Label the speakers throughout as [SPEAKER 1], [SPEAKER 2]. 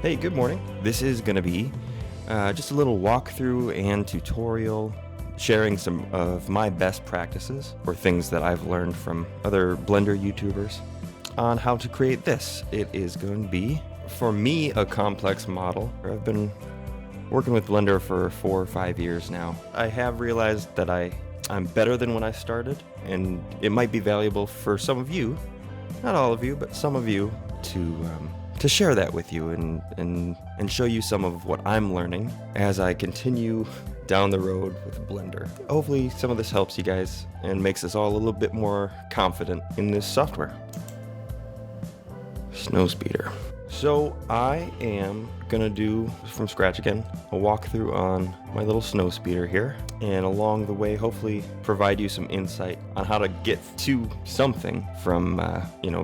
[SPEAKER 1] Hey, good morning. This is going to be just a little walkthrough and tutorial sharing some of my best practices or things that I've learned from other Blender YouTubers on how to create this. It is going to be, for me, a complex model. I've been working with Blender for 4 or 5 years now. I have realized that I'm better than when I started, and it might be valuable for some of you, not all of you, but some of you, to share that with you and show you some of what I'm learning as I continue down the road with Blender. Hopefully some of this helps you guys and makes us all a little bit more confident in this software. Snowspeeder. So I am gonna do, from scratch again, a walkthrough on my little snowspeeder here, and along the way hopefully provide you some insight on how to get to something from,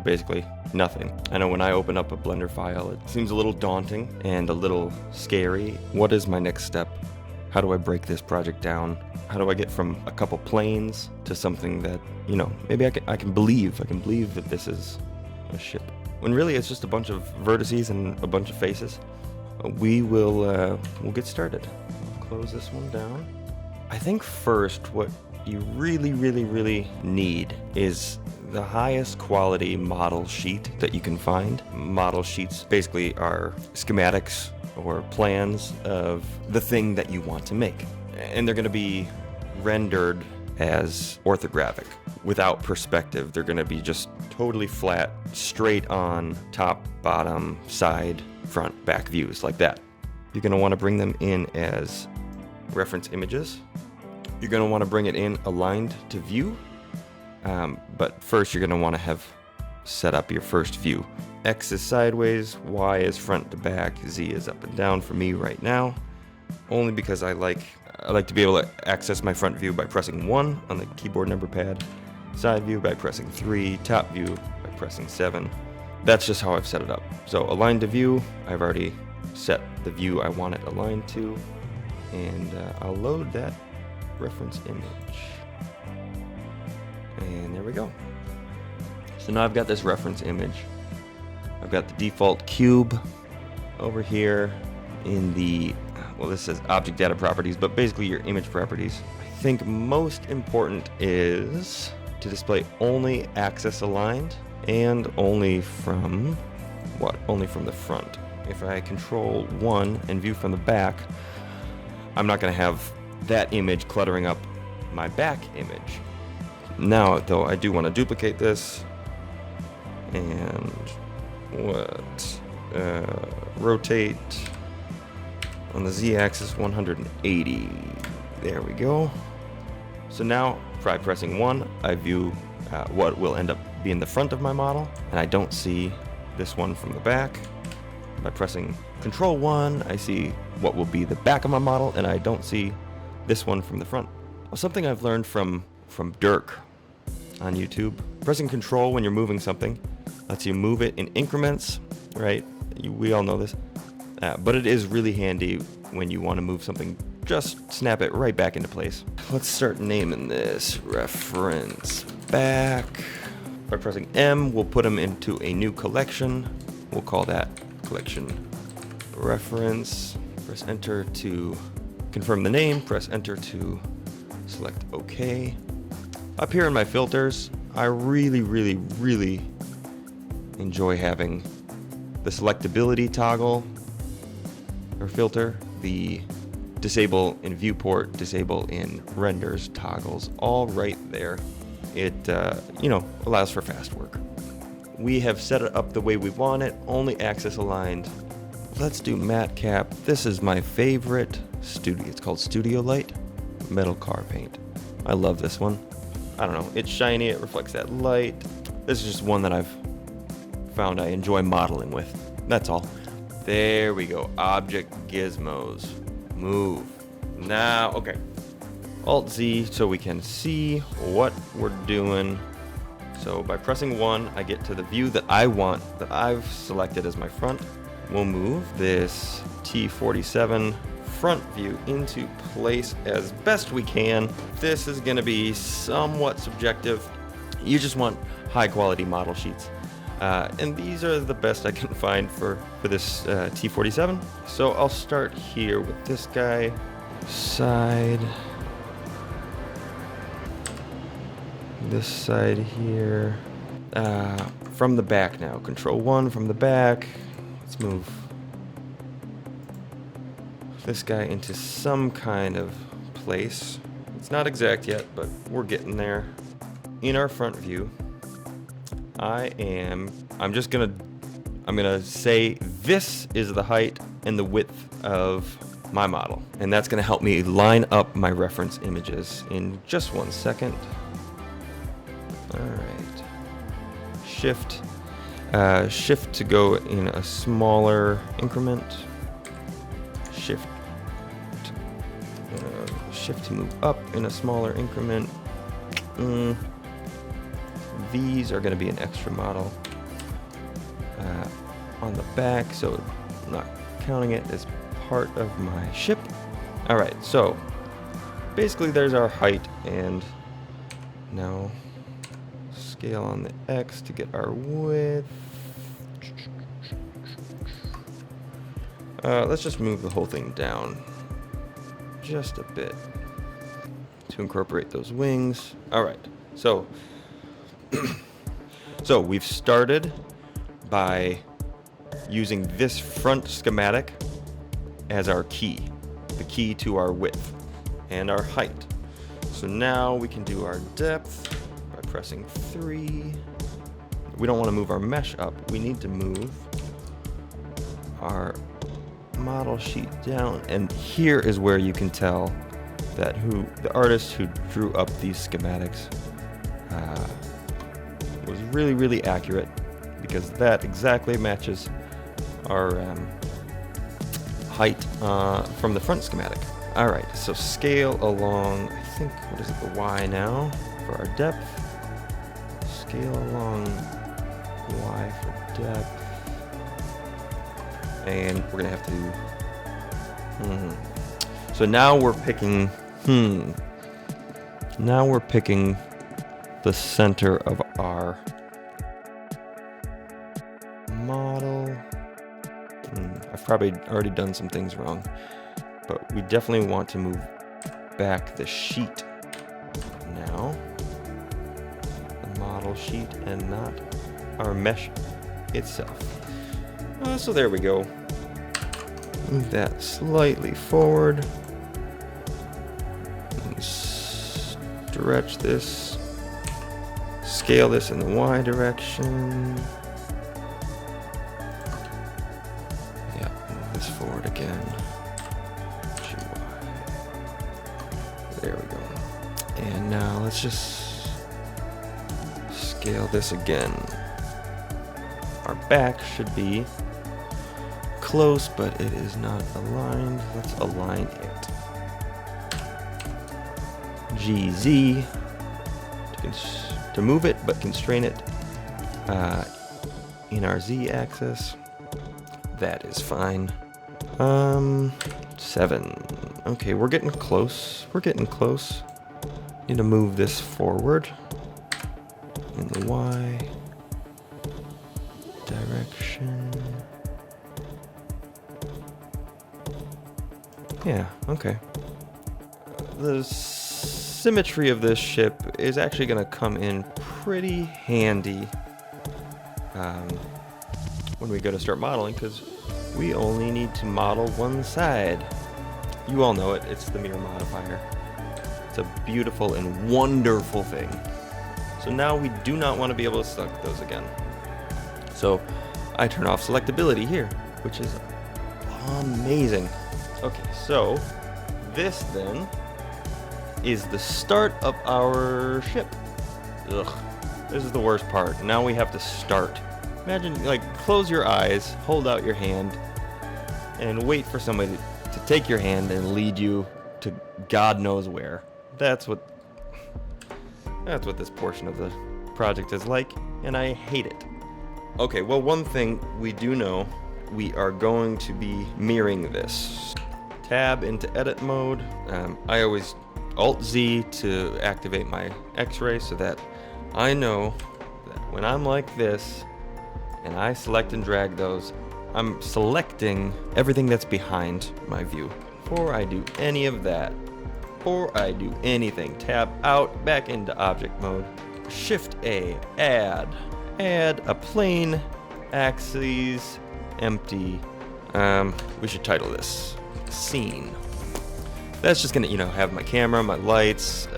[SPEAKER 1] basically nothing. I know when I open up a Blender file, it seems a little daunting and a little scary. What is my next step? How do I break this project down? How do I get from a couple planes to something that, maybe I can believe that this is a ship. When really it's just a bunch of vertices and a bunch of faces. We'll get started. Close this one down. I think first what you really need is the highest quality model sheet that you can find. Model sheets basically are schematics or plans of the thing that you want to make. And they're going to be rendered as orthographic. Without perspective, they're going to be just totally flat, straight on, top, bottom, side, front, back views like that. You're going to want to bring them in as reference images. You're going to want to bring it in aligned to view. But first you're going to want to have set up your first view. X is sideways, Y is front to back, Z is up and down for me right now. Only because I like to be able to access my front view by pressing 1 on the keyboard number pad, side view by pressing 3, top view by pressing 7. That's just how I've set it up. So aligned to view, I've already set the view I want it aligned to, and I'll load that reference image. And there we go. So now I've got this reference image. I've got the default cube over here in the, this says object data properties, but basically your image properties. I think most important is to display only axis aligned and only from the front. If I control 1 and view from the back, I'm not going to have that image cluttering up my back image. Now, though, I do want to duplicate this and rotate on the z-axis 180. There we go. So now, by pressing 1, I view what will end up being the front of my model, and I don't see this one from the back. By pressing Control 1, I see what will be the back of my model, and I don't see this one from the front. Well, something I've learned from Dirk on YouTube, pressing Control when you're moving something lets you move it in increments, right? We all know this. But it is really handy when you want to move something. Just snap it right back into place. Let's start naming this reference back. By pressing M, we'll put them into a new collection. We'll call that collection reference. Press enter to confirm the name. Press enter to select OK. Up here in my filters, I really enjoy having the selectability toggle or filter, the disable in viewport, disable in renders toggles, all right there. It allows for fast work. We have set it up the way we want it, only axis aligned. Let's do matte cap. This is my favorite studio. It's called Studio Light Metal Car Paint. I love this one. I don't know, it's shiny, it reflects that light. This is just one that I've found I enjoy modeling with. That's all. There we go. Object gizmos. Move. Now, okay. Alt-Z so we can see what we're doing. So by pressing 1, I get to the view that I want, that I've selected as my front. We'll move this T-47 front view into place as best we can. This is going to be somewhat subjective. You just want high quality model sheets. And these are the best I can find for this T-47. So I'll start here with this guy. Side. This side here. From the back now. Control 1 from the back. Let's move this guy into some kind of place. It's not exact yet, but we're getting there. In our front view, I'm gonna say this is the height and the width of my model, and that's gonna help me line up my reference images in just 1 second. All right, shift to go in a smaller increment. Shift to move up in a smaller increment. These are going to be an extra model on the back, so I'm not counting it as part of my ship. All right, so basically there's our height, and now scale on the X to get our width. Let's just move the whole thing down just a bit to incorporate those wings. All right, so so we've started by using this front schematic as our key, the key to our width and our height. So now we can do our depth by pressing 3. We don't want to move our mesh up. We need to move our model sheet down, and here is where you can tell that the artist who drew up these schematics was really accurate, because that exactly matches our height from the front schematic. All right, so scale along, I think, what is it, the Y now for our depth. Scale along Y for depth. And we're gonna have to, so now we're picking, now we're picking the center of our model. I've probably already done some things wrong, but we definitely want to move back the sheet now, the model sheet, and not our mesh itself. So there we go. Move that slightly forward. And stretch this. Scale this in the Y direction. Yeah, move this forward again. There we go. And now let's just scale this again. Our back should be close, but it is not aligned. Let's align it. GZ to move it, but constrain it in our Z axis. That is fine. 7. Okay, we're getting close. We're getting close. Need to move this forward in the Y direction. Yeah, okay. The symmetry of this ship is actually going to come in pretty handy when we go to start modeling, because we only need to model one side. You all know it, it's the mirror modifier. It's a beautiful and wonderful thing. So now we do not want to be able to select those again. So I turn off selectability here, which is amazing. Okay, so this then is the start of our ship. Ugh, this is the worst part. Now we have to start. Imagine, like, close your eyes, hold out your hand, and wait for somebody to take your hand and lead you to God knows where. That's what this portion of the project is like, and I hate it. Okay, well, one thing we do know, we are going to be mirroring this. Tab into edit mode. I always Alt-Z to activate my X-ray so that I know that when I'm like this, and I select and drag those, I'm selecting everything that's behind my view. Before I do any of that, before I do anything, tab out, back into object mode, Shift A, add a plane, axes, empty. We should title this scene. That's just gonna, have my camera, my lights,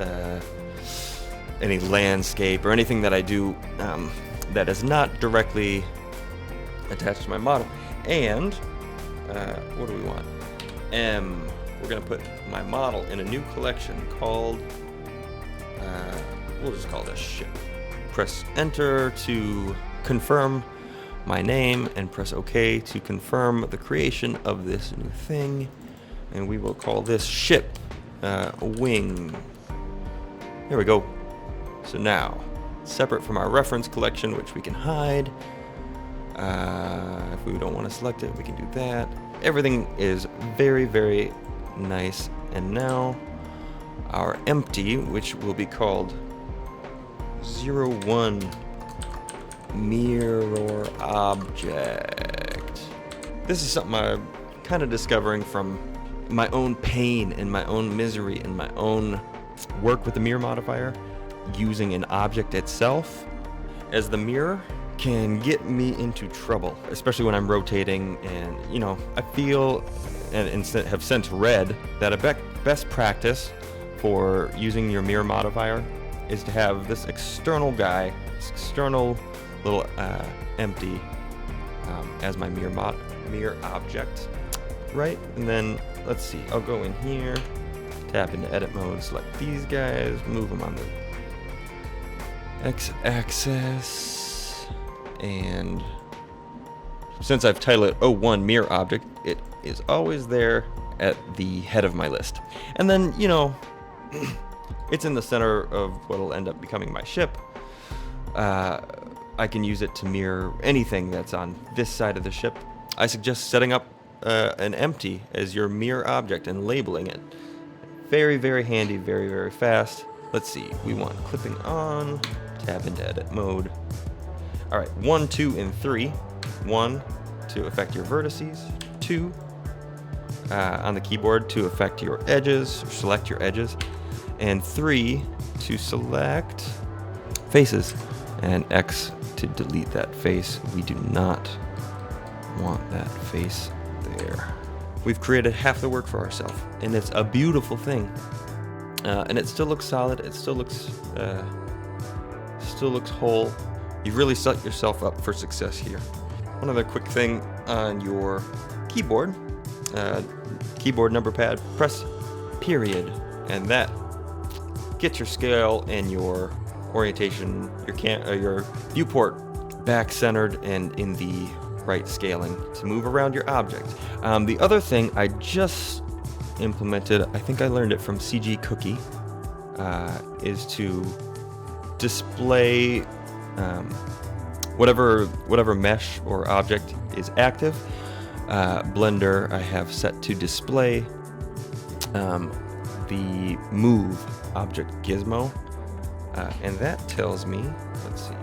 [SPEAKER 1] any landscape or anything that I do that is not directly attached to my model. And what do we want? We're gonna put my model in a new collection called, we'll just call this ship. Press enter to confirm my name and press OK to confirm the creation of this new thing. And we will call this ship wing. There we go. So now, separate from our reference collection, which we can hide. If we don't want to select it, we can do that. Everything is very, very nice. And now our empty, which will be called 01 mirror object. This is something I'm kind of discovering from my own pain and my own misery and my own work with the mirror modifier. Using an object itself as the mirror can get me into trouble, especially when I'm rotating. And I feel and have since read that a best practice for using your mirror modifier is to have this external guy, this external little empty as my mirror object, right? And then let's see, I'll go in here, tap into edit mode, select these guys, move them on the x-axis, and since I've titled it 01 mirror object, it is always there at the head of my list. And then it's in the center of what'll end up becoming my ship. I can use it to mirror anything that's on this side of the ship. I suggest setting up an empty as your mirror object and labeling it. Very, very handy, very, very fast. Let's see, we want clipping on, tab into edit mode. All right, 1, 2, and 3. 1 to affect your vertices, 2 on the keyboard to affect your edges, or select your edges, and 3 to select faces, and X to delete that face. We do not want that face there. We've created half the work for ourselves, and it's a beautiful thing. And it still looks solid. It still looks whole. You've really set yourself up for success here. One other quick thing on your keyboard, keyboard number pad, press period, and that gets your scale and your orientation, your viewport back centered and in the right scaling to move around your object. The other thing I just implemented, I think I learned it from CG Cookie, is to display whatever mesh or object is active. Blender I have set to display the move object gizmo, and that tells me, let's see,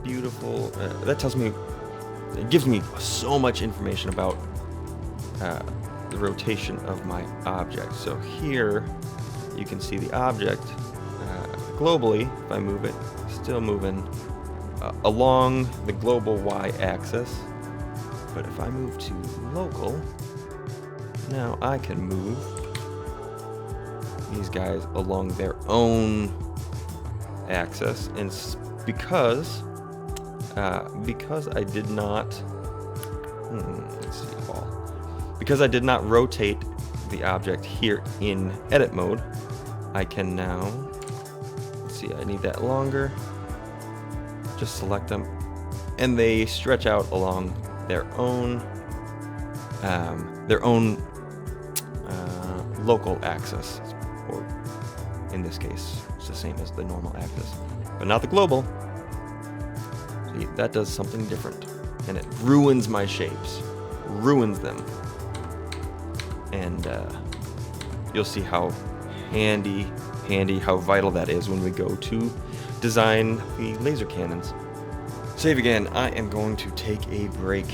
[SPEAKER 1] beautiful, it gives me so much information about the rotation of my object. So here you can see the object globally. If I move it, still moving along the global y-axis. But if I move to local, now I can move these guys along their own axis, and because I did not because I did not rotate the object here in edit mode, I can now, let's see, I need that longer, just select them, and they stretch out along their own local axis, or in this case it's the same as the normal axis, but not the global. See, that does something different, and it ruins my shapes, ruins them. And you'll see how handy, how vital that is when we go to design the laser cannons. Save again. I am going to take a break.